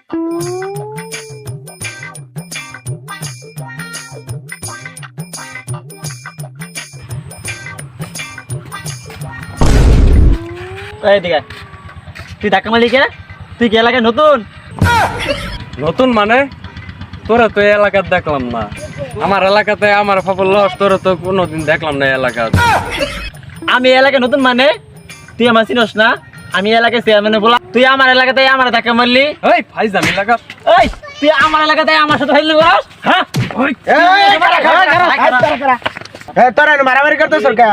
তুই ধাক্কা মারলি কে? তুই কি এলাকায় নতুন? নতুন মানে তোরা তো এই এলাকার দেখলাম না। আমার এলাকাতে আমার ফাপল লস, তোরা তো কোনোদিন দেখলাম না এলাকা। আমি এলাকায় নতুন মানে তুই আমার চিনস না? আমি এলাকায় চেয়ারম্যানে বলা, তুই আমার এলাকাতে আমার ধাক্কা মারলি। এই ফাইজাম এলাকা, এই তুই আমার এলাকাতে আমার সাথে হইলি বলাস? হ্যাঁ তোরা মারামারি করতেছ কে?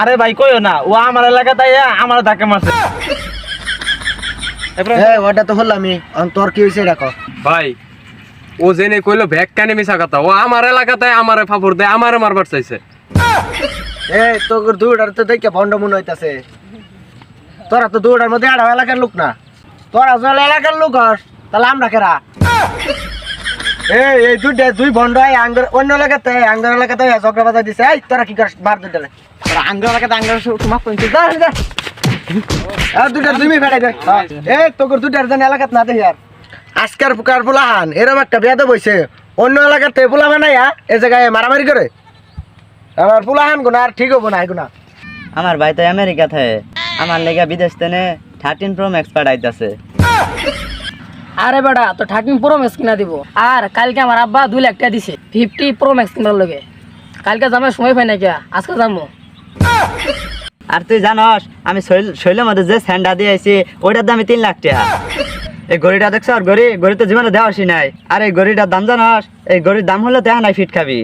আরে ভাই কইও না, ও আমার এলাকাতে আমার ধাক্কা মারছে। ওটা তো হলামই, তোর কি হয়েছে দেখো ভাই ও জেনে কইলো ভ্যাক কানে মিশা কথা। ও আমার এলাকাতে আমারে ফাপড় দেয়, আমারে মারবার চাইছে। তোর দুইটার তো দেখে ভন্ড মনে হইতাছে। তোরা তো দুইটার মধ্যে আড়াও এলাকার লোক না। তোরা জল এলাকার লোক হস, তাহলে আমরা কেরা? এই দুই ভন্ড অন্য এলাকাতে আঙ্গার এলাকাতে ঝগড়া বাজা দিছে। এই তোরা কি করিস? মার দুইটা আঙ্গার এলাকাতে আঙ্গার তোমার দুইটা তুমি ফেটাই দে। তোর দুইটার জন এলাকাত না দেখি আর আজকার পুকার পোলাহান এরকম একটা বেয়াদব হইছে। অন্য এলাকাতে পোলা বানাইয়া এ জায়গায় মারামারি করে। আমার পোলাহান গুনা আর ঠিক হবো না। এগুনা আমার ভাই তো আমেরিকা থাকে, আমার লেগে বিদেশ থেকে 13 Pro Max পাঠাইতাছে। আরে বেটা তো 13 Pro Max কিনা দিব। আর কালকে আমার আব্বা 2 লাখ টাকা দিছে 50 Pro Max কিনার লগে। কালকে যাবার সময় পাই না কে, আজকে যাবো। আর তুই জানস আমি শৈলের মধ্যে যে স্যান্ডা দিয়ে আইছি ওইটার দামই 3 লাখ টাকা। এই গড়িটা দেখছ? আর গড়ি তো জীবনে দেওয়াসই নাই। আর এই গড়িটার দাম জানস? এই গড়ির দাম হলো দেখা নাই ফিট খাবি।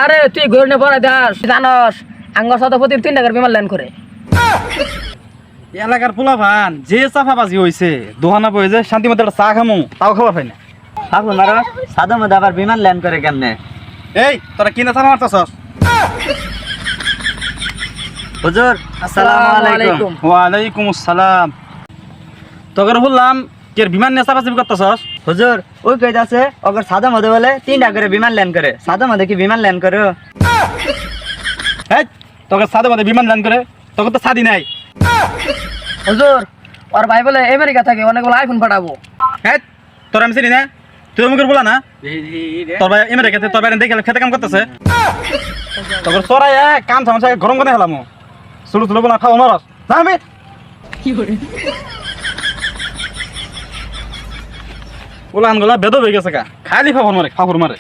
আরে তুই গড়ি পড়া দাস জানস আঙ্গর সাথে প্রতি 3 টাকার বিমান ল্যান্ড করে। এলাকার পোলা ভান যে চাফাবাজি হয়েছে দোহানা বয়ে যে শান্তি মতো একটা চা খামু তাও খাবার পাই না। থাকবো না সাদা মধ্যে আবার বিমান ল্যান্ড করে কেমনে? এই তোরা কিনা চাফা মারতেছস? হুজুর আসসালামু আলাইকুম। ওয়ালাইকুম আসসালাম। তোকে বললাম কি বিমান নিয়ে চাপাচাপি করতেছস? হুজুর ওই কইতাছে ওগর সাদা মধ্যে বলে 3 টাকা করে বিমান ল্যান্ড করে। সাদা মধ্যে কি বিমান ল্যান্ড করে? এই তোকে সাদা মধ্যে বিমান ল্যান্ড করে? তোকে তো সাদি নাই। হুজুর ওর ভাই বলে আমেরিকা থাকে অনেকগুলো আইফোন পাঠাবো। এই তোর আমি চিনি না? তুই আমাকে বলা না তোর ভাই আমেরিকাতে তোর বাইরে দেখে খেতে কাম করতেছে। তোর চড়াই কাম সামসা গরম করে হেলাম শুরু শুরু বলা খাওয়া নরস না আমি ওলান গোলা বেদ হয়ে গেছে কা খালি ফাফর মারে